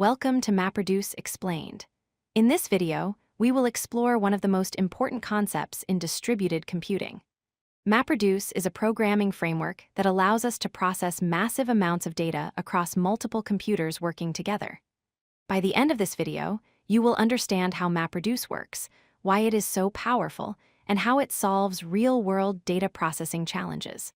Welcome to MapReduce Explained. In this video, we will explore one of the most important concepts in distributed computing. MapReduce is a programming framework that allows us to process massive amounts of data across multiple computers working together. By the end of this video, you will understand how MapReduce works, why it is so powerful, and how it solves real-world data processing challenges.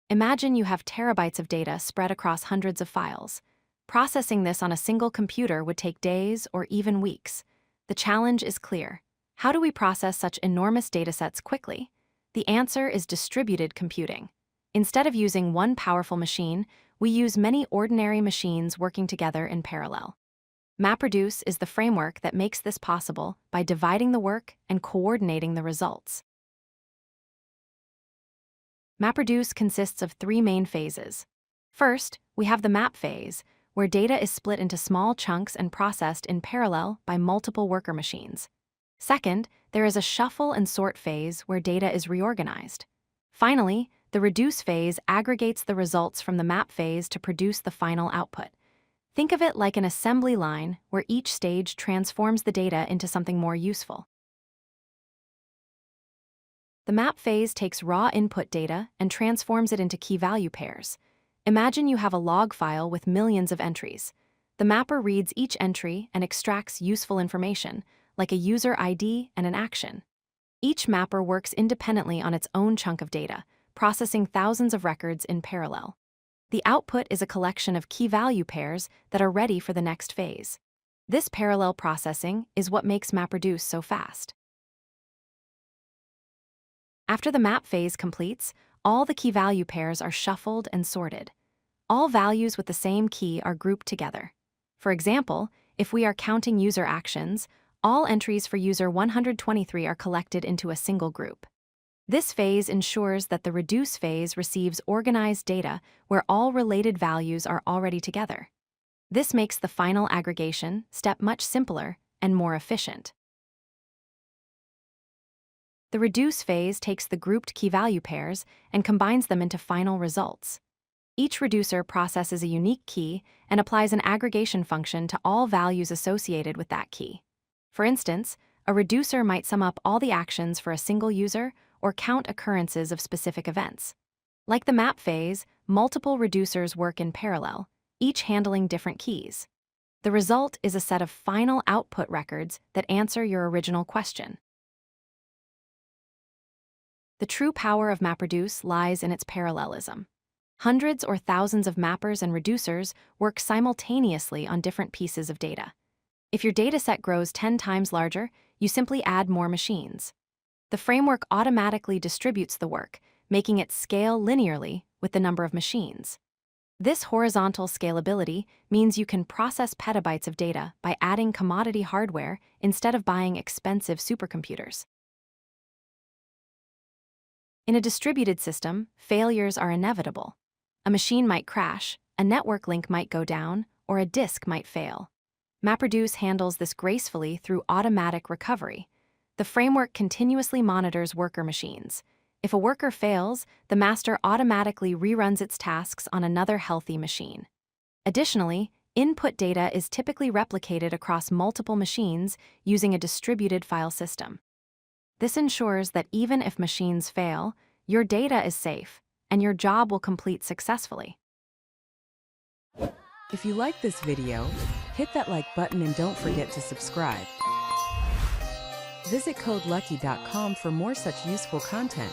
Imagine you have terabytes of data spread across hundreds of files. Processing this on a single computer would take days or even weeks. The challenge is clear. How do we process such enormous datasets quickly? The answer is distributed computing. Instead of using one powerful machine, we use many ordinary machines working together in parallel. MapReduce is the framework that makes this possible by dividing the work and coordinating the results. MapReduce consists of three main phases. First, we have the map phase, where data is split into small chunks and processed in parallel by multiple worker machines. Second, there is a shuffle and sort phase where data is reorganized. Finally, the reduce phase aggregates the results from the map phase to produce the final output. Think of it like an assembly line where each stage transforms the data into something more useful. The map phase takes raw input data and transforms it into key-value pairs. Imagine you have a log file with millions of entries. The mapper reads each entry and extracts useful information, like a user ID and an action. Each mapper works independently on its own chunk of data, processing thousands of records in parallel. The output is a collection of key-value pairs that are ready for the next phase. This parallel processing is what makes MapReduce so fast. After the map phase completes, all the key-value pairs are shuffled and sorted. All values with the same key are grouped together. For example, if we are counting user actions, all entries for user 123 are collected into a single group. This phase ensures that the reduce phase receives organized data where all related values are already together. This makes the final aggregation step much simpler and more efficient. The reduce phase takes the grouped key-value pairs and combines them into final results. Each reducer processes a unique key and applies an aggregation function to all values associated with that key. For instance, a reducer might sum up all the actions for a single user or count occurrences of specific events. Like the map phase, multiple reducers work in parallel, each handling different keys. The result is a set of final output records that answer your original question. The true power of MapReduce lies in its parallelism. Hundreds or thousands of mappers and reducers work simultaneously on different pieces of data. If your dataset grows 10 times larger, you simply add more machines. The framework automatically distributes the work, making it scale linearly with the number of machines. This horizontal scalability means you can process petabytes of data by adding commodity hardware instead of buying expensive supercomputers. In a distributed system, failures are inevitable. A machine might crash, a network link might go down, or a disk might fail. MapReduce handles this gracefully through automatic recovery. The framework continuously monitors worker machines. If a worker fails, the master automatically reruns its tasks on another healthy machine. Additionally, input data is typically replicated across multiple machines using a distributed file system. This ensures that even if machines fail, your data is safe, and your job will complete successfully. If you like this video, hit that like button and don't forget to subscribe. Visit codelucky.com for more such useful content.